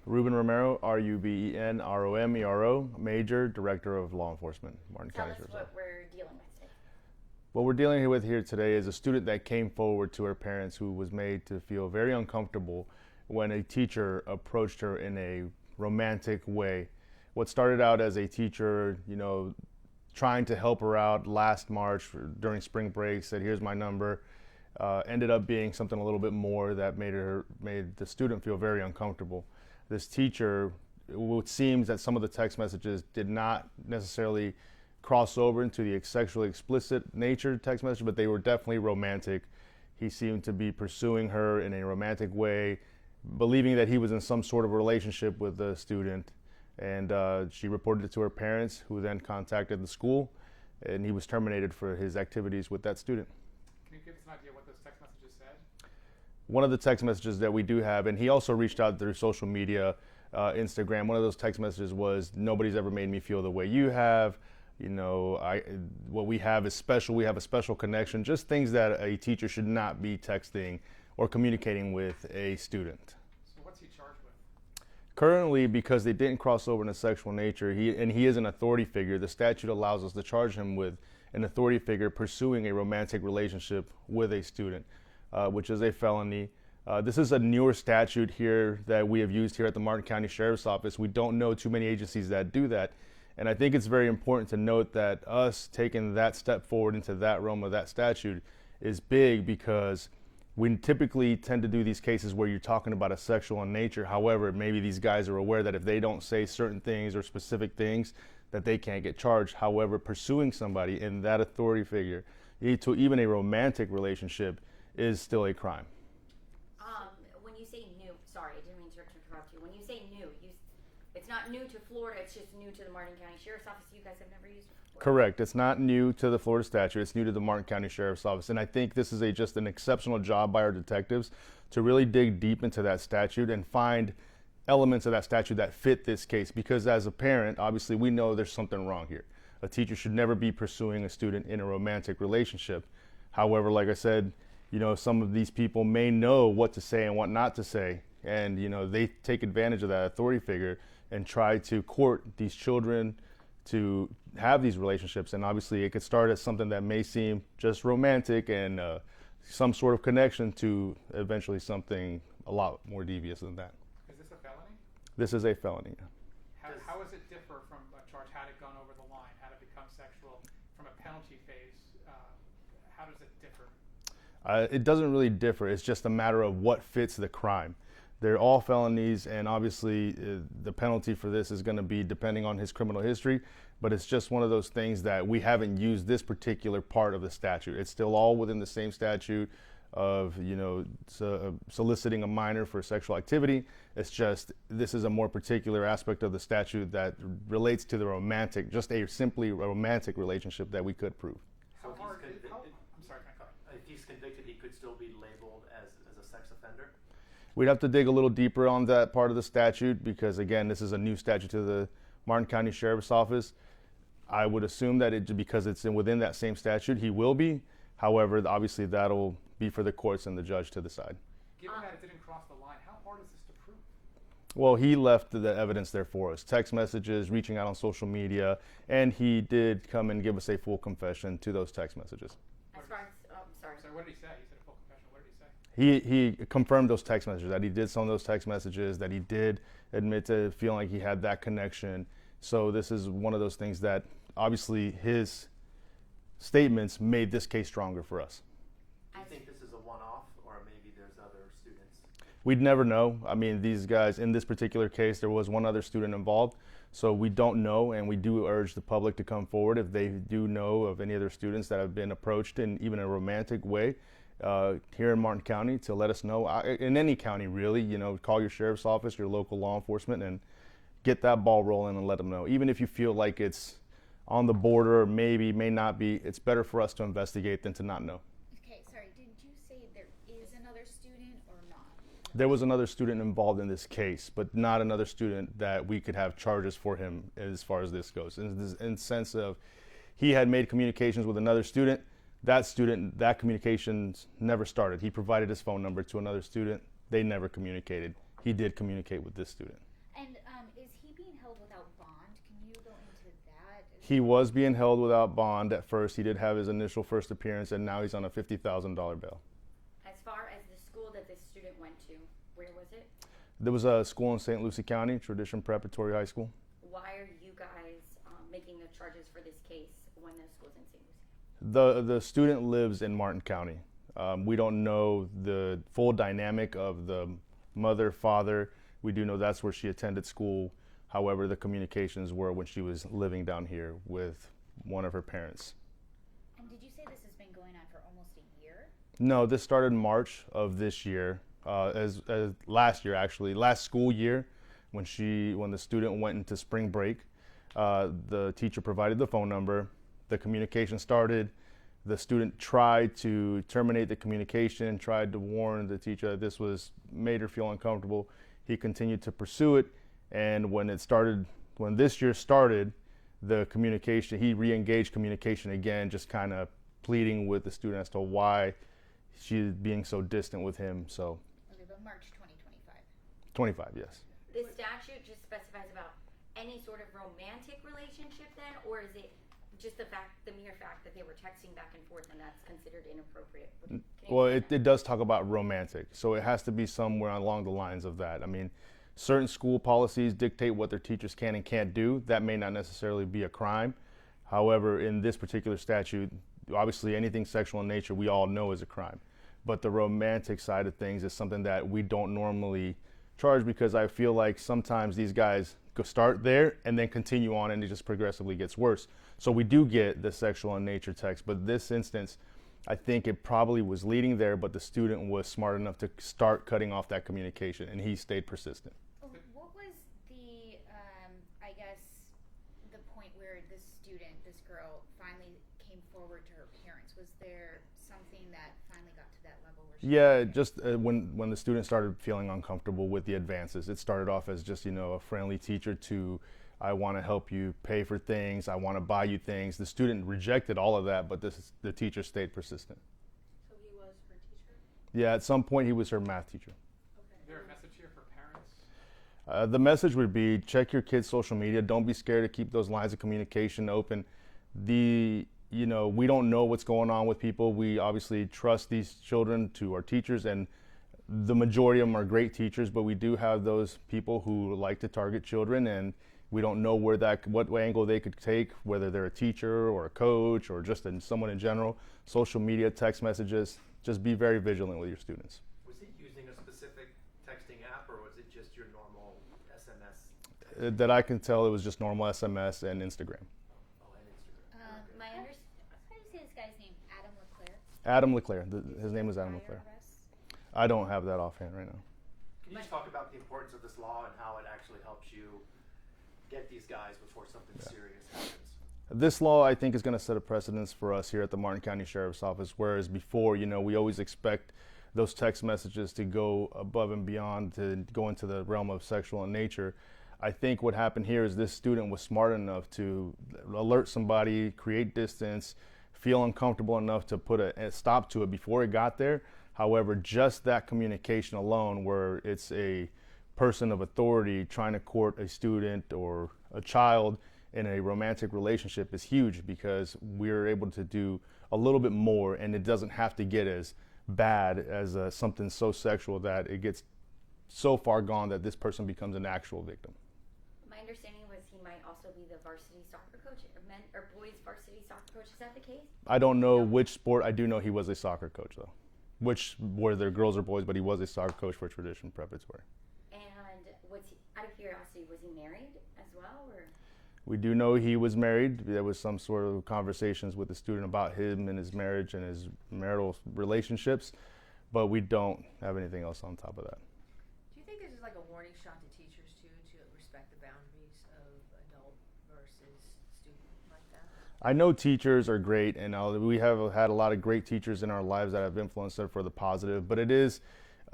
Ruben Romero, Rubenromero, Major, Director of Law Enforcement, Martin Tell County us Sheriff's what Office. we're dealing with today. What we're dealing with here today is a student that came forward to her parents who was made to feel very uncomfortable when a teacher approached her in a romantic way. What started out as a teacher, trying to help her out last March during spring break, said, "Here's my number," ended up being something a little bit more that made the student feel very uncomfortable. This teacher, it seems that some of the text messages did not necessarily cross over into the sexually explicit nature text message, but they were definitely romantic. He seemed to be pursuing her in a romantic way, believing that he was in some sort of relationship with the student. And she reported it to her parents, who then contacted the school, and he was terminated for his activities with that student. Can you give us an idea what those text messages said? One of the text messages that we do have, and he also reached out through social media, Instagram. One of those text messages was, "Nobody's ever made me feel the way you have. What we have is special. We have a special connection." Just things that a teacher should not be texting or communicating with a student. So what's he charged with? Currently, because they didn't cross over into sexual nature, he is an authority figure, the statute allows us to charge him with an authority figure pursuing a romantic relationship with a student, which is a felony. This is a newer statute here that we have used here at the Martin County Sheriff's Office. We don't know too many agencies that do that. And I think it's very important to note that us taking that step forward into that realm of that statute is big, because we typically tend to do these cases where you're talking about a sexual in nature. However, maybe these guys are aware that if they don't say certain things or specific things, that they can't get charged. However, pursuing somebody in that authority figure to even a romantic relationship is still a crime. When you say new, sorry, I didn't mean to interrupt you. When you say new, it's not new to Florida, it's just new to the Martin County Sheriff's Office. You guys have never used it before. Correct. It's not new to the Florida statute. It's new to the Martin County Sheriff's Office. And I think this is just an exceptional job by our detectives to really dig deep into that statute and find elements of that statute that fit this case. Because as a parent, obviously, we know there's something wrong here. A teacher should never be pursuing a student in a romantic relationship. However, like I said, some of these people may know what to say and what not to say. And, they take advantage of that authority figure and try to court these children to have these relationships. And obviously it could start as something that may seem just romantic and some sort of connection to eventually something a lot more devious than that. Is this a felony? This is a felony. How does it differ from a charge had it gone over the line, had it become sexual, from a penalty phase? How does it differ? It doesn't really differ. It's just a matter of what fits the crime. They're all felonies, and obviously the penalty for this is going to be depending on his criminal history, but it's just one of those things that we haven't used this particular part of the statute. It's still all within the same statute of, soliciting a minor for sexual activity. It's just this is a more particular aspect of the statute that relates to the romantic, just a simply romantic relationship that we could prove. How hard? I'm sorry, can I cut? If he's convicted, he could still be labeled as a sex offender? We'd have to dig a little deeper on that part of the statute, because again, this is a new statute to the Martin County Sheriff's Office. I would assume that because it's within that same statute, he will be. However, obviously that'll be for the courts and the judge to decide. Given that it didn't cross the line, how hard is this to prove? Well, he left the evidence there for us. Text messages, reaching out on social media, and he did come and give us a full confession to those text messages. As far as, sorry. So what did he say? You said a full confession. What did he say? He confirmed those text messages, that he did some of those text messages, that he did admit to feeling like he had that connection. So this is one of those things that obviously his statements made this case stronger for us. Do you think this is a one-off, or maybe there's other students? We'd never know. I mean, these guys, in this particular case, there was one other student involved. So we don't know, and we do urge the public to come forward if they do know of any other students that have been approached in even a romantic way here in Martin County, to let us know. In any county, really, call your sheriff's office, your local law enforcement, and get that ball rolling and let them know. Even if you feel like it's on the border, or maybe, may not be, it's better for us to investigate than to not know. Okay, sorry, did you say there is another student or not? There was another student involved in this case, but not another student that we could have charges for him as far as this goes. In the sense of, he had made communications with another student. That communication never started. He provided his phone number to another student. They never communicated. He did communicate with this student. And is he being held without bond? Can you go into that? He was being held without bond at first. He did have his initial first appearance, and now he's on a $50,000 bail. As far as the school that this student went to, where was it? There was a school in St. Lucie County, Tradition Preparatory High School. Why are you guys making the charges for this case when the school's in St. Lucie? The student lives in Martin County. We don't know the full dynamic of the mother, father. We do know that's where she attended school. However, the communications were when she was living down here with one of her parents. And did you say this has been going on for almost a year? No, this started in March of this year, as last year actually, last school year, when the student went into spring break. The teacher provided the phone number. The communication started. The student tried to terminate the communication, tried to warn the teacher that this made her feel uncomfortable. He continued to pursue it, and when this year started, the communication, he re-engaged communication again, just kind of pleading with the student as to why she's being so distant with him. So. Okay, but March 2025. 25, yes. This statute just specifies about any sort of romantic relationship then, or is it just the mere fact that they were texting back and forth and that's considered inappropriate? Well, it does talk about romantic, so it has to be somewhere along the lines of that. I mean, certain school policies dictate what their teachers can and can't do. That may not necessarily be a crime. However, in this particular statute, obviously anything sexual in nature we all know is a crime. But the romantic side of things is something that we don't normally charge, because I feel like sometimes these guys go start there and then continue on, and it just progressively gets worse. So we do get the sexual in nature text, but this instance, I think it probably was leading there, but the student was smart enough to start cutting off that communication, and he stayed persistent. What was the, I guess, the point where this girl, finally came forward to her parents? Was there something that finally got to that level? Yeah, just when the student started feeling uncomfortable with the advances. It started off as just, a friendly teacher to, I want to help you pay for things, I want to buy you things. The student rejected all of that, but the teacher stayed persistent. So he was her teacher? Yeah, at some point he was her math teacher. Is there a message here for parents? The message would be, check your kids' social media. Don't be scared to keep those lines of communication open. We don't know what's going on with people. We obviously trust these children to our teachers, and the majority of them are great teachers, but we do have those people who like to target children, and we don't know what angle they could take, whether they're a teacher or a coach or just someone in general. Social media, text messages, just be very vigilant with your students. Was he using a specific texting app, or was it just your normal SMS? That I can tell, it was just normal SMS and Instagram. Oh, and Instagram. How do you say this guy's name? Addam LeClair? Addam LeClair. His name is Addam LeClair. I don't have that offhand right now. Can you just talk about the importance of this law and how it actually helps you get these guys before something serious happens? This law, I think, is going to set a precedence for us here at the Martin County Sheriff's Office, whereas before, we always expect those text messages to go above and beyond, to go into the realm of sexual in nature. I think what happened here is this student was smart enough to alert somebody, create distance, feel uncomfortable enough to put a stop to it before it got there. However, just that communication alone, where it's a person of authority trying to court a student or a child in a romantic relationship, is huge, because we're able to do a little bit more, and it doesn't have to get as bad as something so sexual that it gets so far gone that this person becomes an actual victim. My understanding was he might also be the varsity soccer coach, or boys varsity soccer coach. Is that the case? I don't know which sport. I do know he was a soccer coach, though. Whether girls or boys, but he was a soccer coach for Tradition Preparatory. And out of curiosity, was he married as well, or? We do know he was married. There was some sort of conversations with the student about him and his marriage and his marital relationships, but we don't have anything else on top of that. Do you think this is like a warning shot to teachers too, to respect the boundaries of adult versus student like that? I know teachers are great, and we have had a lot of great teachers in our lives that have influenced us for the positive, but it is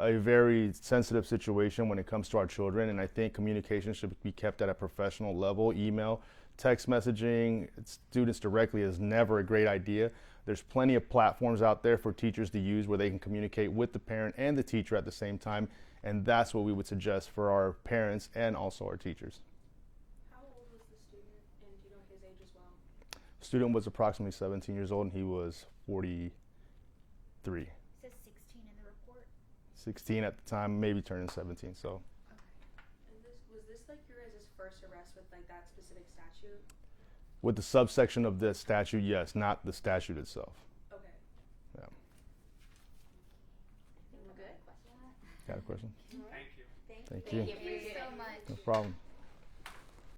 a very sensitive situation when it comes to our children, and I think communication should be kept at a professional level. Email, text messaging students directly is never a great idea. There's plenty of platforms out there for teachers to use where they can communicate with the parent and the teacher at the same time, And that's what we would suggest for our parents and also our teachers. How old was the student, and do you know his age as well? Student was approximately 17 years old, and he was 43. It says 16 in the report. 16 at the time, maybe turning 17. So Okay. And was this like your guys' first arrest with like that specific statute? with the subsection of this statute, yes, not the statute itself. Okay. Yeah. We're good. Got a question? Thank you. Thank Thank you. you. Thank you. Thank you so much. No problem.